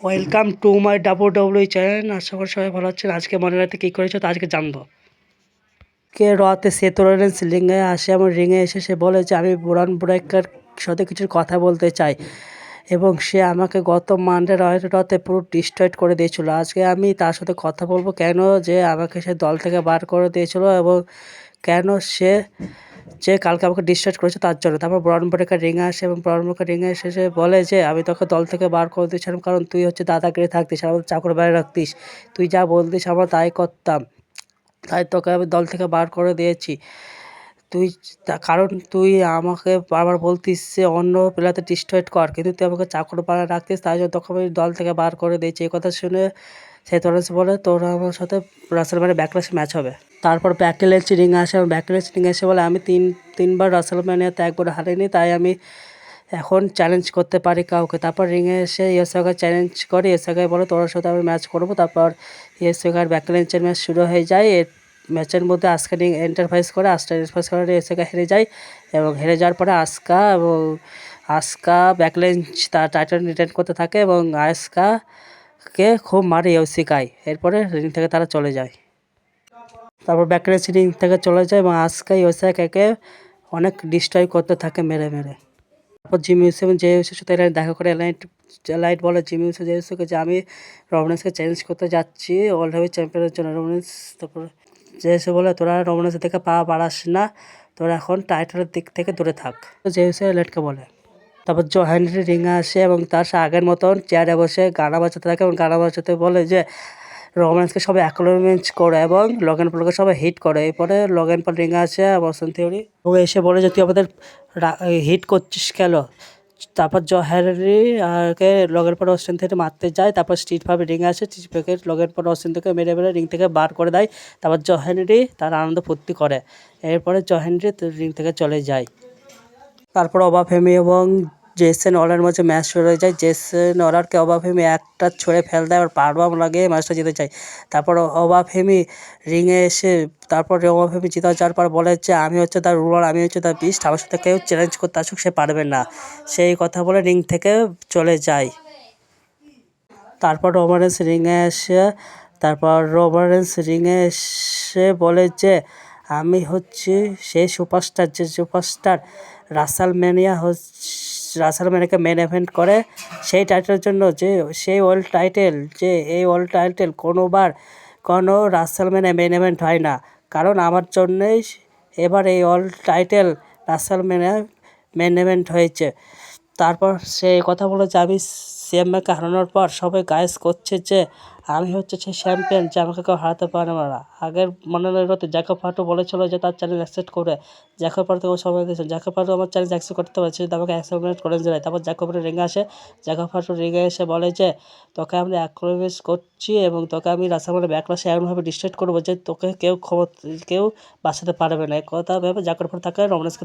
Welcome to my W channel. আশা করি সবাই ভালো আছেন। আজকে মনে রাতে কী করেছো তো আজকে জানবো। কে রাতে সেতোরেন্স রিংয়ে আসে এবং রিংয়ে এসে সে বলে যে আমি বুরান ব্রেকার সাথে কিছু কথা বলতে চাই, এবং সে আমাকে গত মানডে রাতে পুরো ডিস্ট্রয়েড করে দিয়েছিল। আজকে আমি তার সাথে কথা বলবো কেন যে আমাকে সে দল থেকে বার করে দিয়েছিল এবং কেন যে কালকে আমাকে ডিসচার্জ করেছে তার জন্য। তারপর ব্রন ব্রেকার রিংয়ে আসে এবং ব্রন ব্রেকার রিংয়ে এসে সে বলে যে আমি তোকে দল থেকে বার করে দিয়েছিলাম কারণ তুই হচ্ছে দাদাগিরি থাকতিস, আমাদের চাকর বাইরে রাখতিস, তুই যা বলতিস আমরা তাই করতাম, তাই তোকে আমি দল থেকে বার করে দিয়েছি। তুই কারণ তুই আমাকে বারবার বলতিস যে অন্য প্লেয়ারদের ডিস্ট্রয়েড কর, কিন্তু তুই আমাকে চাকর বাইরে রাখতিস, তাই জন্য তোকে আমি দল থেকে বার করে দিয়েছি। এই কথা শুনে সেথরেন্স বলে তোরা আমার সাথে রাসেলম্যানের ব্যাকল্যাশ ম্যাচ হবে। তারপর ব্যাকল্যাশ রিং আসে এবং ব্যাকল্যাশ রিং এসে বলে আমি তিনবার রাসেলম্যানিয়াতে একবার হারিনি, তাই আমি এখন চ্যালেঞ্জ করতে পারি কাউকে। তারপর রিংয়ে এসে ইয়োশিকা চ্যালেঞ্জ করে, ইয়োশিকা বলে তোর সাথে আমি ম্যাচ করবো। তারপর ইয়োশিকার ব্যাকল্যাশের ম্যাচ শুরু হয়ে যায়। এর ম্যাচের মধ্যে আস্কা রিং এন্টারপ্রাইজ করে, করে ইয়োশিকা হেরে যায় এবং হেরে যাওয়ার পরে আস্কা ব্যাকল্যাশ তার টাইটেল রিটেন করতে থাকে এবং আস্কাকে খুব মারে ইয়োশিকায়। এরপরে রিং থেকে তারা চলে যায়। তারপর ব্যাকল্যাশ রিং থেকে চলে যায় এবং আস্কা ইয়োশিকাকে অনেক ডিস্ট্রয় করতে থাকে মেরে মেরে। তারপর জিমি উসো এবং জে উসোর সাথে দেখা করে এলাইট বলে জিমি উসো জে উসোকে যে আমি রোমান্সকে চ্যালেঞ্জ করতে যাচ্ছি ওয়ার্ল্ড হেভি চ্যাম্পিয়নের জন্য। রোমান্স তারপর জে উসো বলে তোরা রোমান্সের থেকে পা বাড়াস না, তোরা এখন টাইটেলের দিক থেকে দূরে থাক, জে উসো এলাইটকে বলে। তারপর জো হেনরি রিংয়ে আসে এবং তার সে আগের মতন চেয়ারে বসে গানা বাজাতে থাকে এবং গানা বাজাতে বলে যে রোমান্সকে সবাই অ্যাকনোলেজ করে এবং লগেন পলকে সবাই হিট করে। এরপরে লগেন পল রিংয়ে আসে বসন থিওরি ও এসে বলে যে তুই আমাদের হিট করছিস কেন। তারপর জো হেনরি কে লগেন পল অস্টিন থেকে মারতে যায়। তারপর স্ট্রিট ভাবে রিংয়ে আসে, স্ট্রিট ভাবে লগেন পল অস্টিন থেকে মেরে মেরে রিং থেকে বার করে দেয়। তারপর জো হেনরি তার আনন্দ ফুর্তি করে। এরপরে জো হেনরি রিং থেকে চলে যায়। তারপর অবাফেমি এবং জেসন ওলারের মাঝে ম্যাচ শুরু হয়ে যায়। জেসন ওলারকে অবাফেমি একটা ছুঁড়ে ফেল দেয় আর পারবাম লাগে ম্যাচটা জিতে যায়। তারপর অবাফেমি রিংয়ে এসে অবাফেমি জিতে যাওয়ার পর বলে যে আমি হচ্ছে তার রুলার, আমি হচ্ছে তার বিস্ট, আমার সাথে কেউ চ্যালেঞ্জ করতে আসুক সে পারবে না। সেই কথা বলে রিং থেকে চলে যায়। তারপর রোমারেন্স রিংয়ে এসে বলে যে আমি হচ্ছি সেই সুপারস্টার যে সুপারস্টার রাসেলম্যানিয়াকে মেন ইভেন্ট করে সেই টাইটেলের জন্য, যে সেই ওয়ার্ল্ড টাইটেল, যে এই ওয়ার্ল্ড টাইটেল কোনো রাসেলম্যানিয়া মেন ইভেন্ট হয় না, কারণ আমার জন্যই এবার এই ওয়ার্ল্ড টাইটেল রাসেলম্যানিয়া মেন ইভেন্ট হয়েছে। তারপর সে কথা বলে যে আমি সিএমকে হারানোর পর সবাই গায়েস করছে যে আমি হচ্ছে সেই চ্যাম্পিয়ন যে আমাকে কেউ হারাতে পারে না। আগের মনোনয়নতে জ্যাকব ফাটো বলেছিল যে তার চ্যালেঞ্জ অ্যাকসেপ্ট করে, জ্যাকব ফাটো সবাই দিয়েছে জ্যাকব ফাটো আমার চ্যালেঞ্জ অ্যাকসেপ্ট করতে পারছে যদি আমাকে অ্যাকসেপ্ট করে যায়। তারপর জ্যাকব ফাটো রিংয়ে আসে, জ্যাকব ফাটো রিংয়ে এসে বলে যে তোকে আমি অ্যাক্রোলেজ করছি এবং তোকে আমি রাসেলম্যানিয়া ব্যাকল্যাশে এমনভাবে ডিস্ট্রয় করবো যে তোকে কেউ বাঁচাতে পারবে না। এই কথা ভেবে জ্যাকব ফাটো তাকে রোমান্সকে